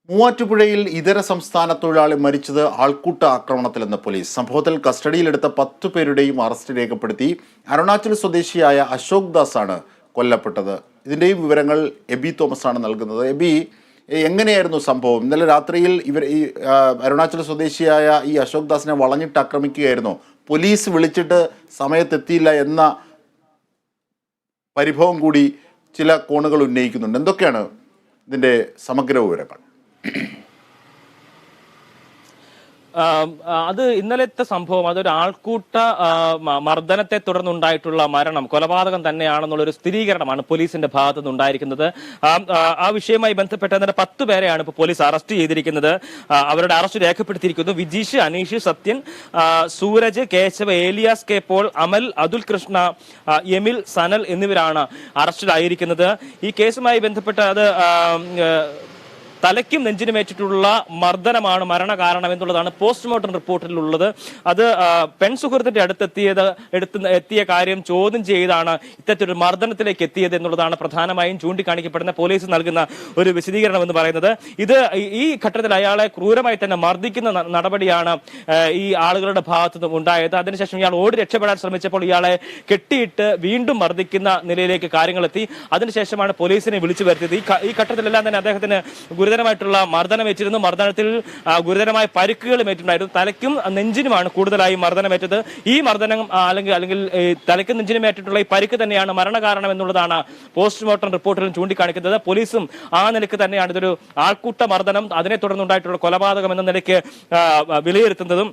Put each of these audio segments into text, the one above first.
മൂവാറ്റുപുഴയിൽ ഇതര സംസ്ഥാന തൊഴിലാളി മരിച്ചത് ആൾക്കൂട്ട ആക്രമണത്തിലെന്ന് പോലീസ്. സംഭവത്തിൽ കസ്റ്റഡിയിലെടുത്ത 10 പേരുടെയും അറസ്റ്റ് രേഖപ്പെടുത്തി. അരുണാചൽ സ്വദേശിയായ അശോക് ദാസ് ആണ് കൊല്ലപ്പെട്ടത്. ഇതിൻ്റെയും വിവരങ്ങൾ എബി തോമസ് ആണ് നൽകുന്നത്. എബി, എങ്ങനെയായിരുന്നു സംഭവം? ഇന്നലെ രാത്രിയിൽ ഈ അരുണാചൽ സ്വദേശിയായ ഈ അശോക് ദാസിനെ വളഞ്ഞിട്ട് ആക്രമിക്കുകയായിരുന്നു. പോലീസ് വിളിച്ചിട്ട് സമയത്തെത്തിയില്ല എന്ന പരിഭവം കൂടി ചില കോണുകൾ ഉന്നയിക്കുന്നുണ്ട്. എന്തൊക്കെയാണ് ഇതിൻ്റെ സമഗ്ര വിവരങ്ങൾ? അത് ഇന്നലത്തെ സംഭവം അതൊരു ആൾക്കൂട്ട മർദ്ദനത്തെ തുടർന്നുണ്ടായിട്ടുള്ള മരണം കൊലപാതകം തന്നെയാണെന്നുള്ളൊരു സ്ഥിരീകരണമാണ് പോലീസിന്റെ ഭാഗത്തു നിന്നുണ്ടായിരിക്കുന്നത്. ആ വിഷയവുമായി ബന്ധപ്പെട്ട് തന്നെ 10 പേരെയാണ് ഇപ്പോൾ പോലീസ് അറസ്റ്റ് ചെയ്തിരിക്കുന്നത്. അവരുടെ അറസ്റ്റ് രേഖപ്പെടുത്തിയിരിക്കുന്നു. വിജീഷ്, അനീഷ്, സത്യൻ, സൂരജ്, കേശവ, ഏലിയാസ് കെ പോൾ, അമൽ, അതുൽ കൃഷ്ണ, എമിൽ, സനൽ എന്നിവരാണ് അറസ്റ്റിലായിരിക്കുന്നത്. ഈ കേസുമായി ബന്ധപ്പെട്ട് അത് തലയ്ക്കും നെഞ്ചിനുമേറ്റിട്ടുള്ള മർദ്ദനമാണ് മരണകാരണം എന്നുള്ളതാണ് പോസ്റ്റ്മോർട്ടം റിപ്പോർട്ടിലുള്ളത്. അത് പെൺസുഹൃത്തിന്റെ എത്തിയ കാര്യം ചോദ്യം ചെയ്താണ് ഇത്തരത്തിലൊരു മർദ്ദനത്തിലേക്ക് എത്തിയത് എന്നുള്ളതാണ് പ്രധാനമായും ചൂണ്ടിക്കാണിക്കപ്പെടുന്ന പോലീസ് നൽകുന്ന ഒരു വിശദീകരണം എന്ന് പറയുന്നത്. ഇത് ഈ ഘട്ടത്തിൽ അയാളെ ക്രൂരമായി തന്നെ മർദ്ദിക്കുന്ന നടപടിയാണ് ഈ ആളുകളുടെ ഭാഗത്തു നിന്നും ഉണ്ടായത്. അതിനുശേഷം ഇയാൾ ഓടി രക്ഷപ്പെടാൻ ശ്രമിച്ചപ്പോൾ ഇയാളെ കെട്ടിയിട്ട് വീണ്ടും മർദ്ദിക്കുന്ന നിലയിലേക്ക് കാര്യങ്ങളെത്തി. അതിനുശേഷമാണ് പോലീസിനെ വിളിച്ചു വരുത്തിയത്. ഈ ഘട്ടത്തിലെല്ലാം തന്നെ അദ്ദേഹത്തിന് ഗുരുതരമായിട്ടുള്ള മർദ്ദനമേറ്റിരുന്നു. മർദ്ദനത്തിൽ ഗുരുതരമായ പരിക്കുകളും ഏറ്റിട്ടുണ്ടായിരുന്നു. തലയ്ക്കും നെഞ്ചിനുമാണ് കൂടുതലായി മർദ്ദനമേറ്റത്. ഈ മർദ്ദനം അല്ലെങ്കിൽ തലയ്ക്കും നെഞ്ചിനും ഏറ്റിട്ടുള്ള ഈ പരിക്ക് തന്നെയാണ് മരണകാരണം എന്നുള്ളതാണ് പോസ്റ്റ്മോർട്ടം റിപ്പോർട്ടിലും ചൂണ്ടിക്കാണിക്കുന്നത്. പോലീസും ആ നിലയ്ക്ക് തന്നെയാണ് ഇതൊരു ആൾക്കൂട്ട മർദ്ദനം, അതിനെ തുടർന്നുണ്ടായിട്ടുള്ള കൊലപാതകം എന്ന നിലയ്ക്ക് വിലയിരുത്തുന്നതും.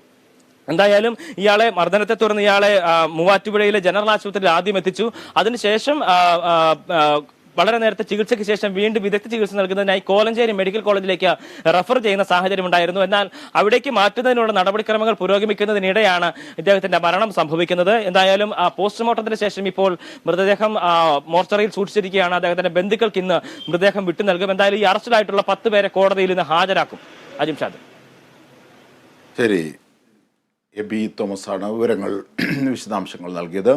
എന്തായാലും ഇയാളെ മർദ്ദനത്തെ തുടർന്ന് ഇയാളെ മൂവാറ്റുപുഴയിലെ ജനറൽ ആശുപത്രിയിൽ ആദ്യം എത്തിച്ചു. അതിനുശേഷം വളരെ നേരത്തെ ചികിത്സയ്ക്ക് ശേഷം വീണ്ടും വിദഗ്ധ ചികിത്സ നൽകുന്നതിനായി കോലഞ്ചേരി മെഡിക്കൽ കോളേജിലേക്ക് റെഫർ ചെയ്യുന്ന സാഹചര്യം ഉണ്ടായിരുന്നു. എന്നാൽ അവിടേക്ക് മാറ്റുന്നതിനുള്ള നടപടിക്രമങ്ങൾ പുരോഗമിക്കുന്നതിനിടെയാണ് ഇദ്ദേഹത്തിന്റെ മരണം സംഭവിക്കുന്നത്. എന്തായാലും പോസ്റ്റ്മോർട്ടത്തിന് ശേഷം ഇപ്പോൾ മൃതദേഹം മോർച്ചറിയിൽ സൂക്ഷിച്ചിരിക്കുകയാണ്. അദ്ദേഹത്തിന്റെ ബന്ധുക്കൾക്ക് ഇന്ന് മൃതദേഹം വിട്ടു നൽകും. എന്തായാലും ഈ അറസ്റ്റിലായിട്ടുള്ള 10 പേരെ കോടതിയിൽ ഇന്ന് ഹാജരാക്കും. അജിംഷാദ്. ശരി, എബി തോമസ് ആണ് വിവരങ്ങൾ വിശദാംശങ്ങൾ നൽകിയത്.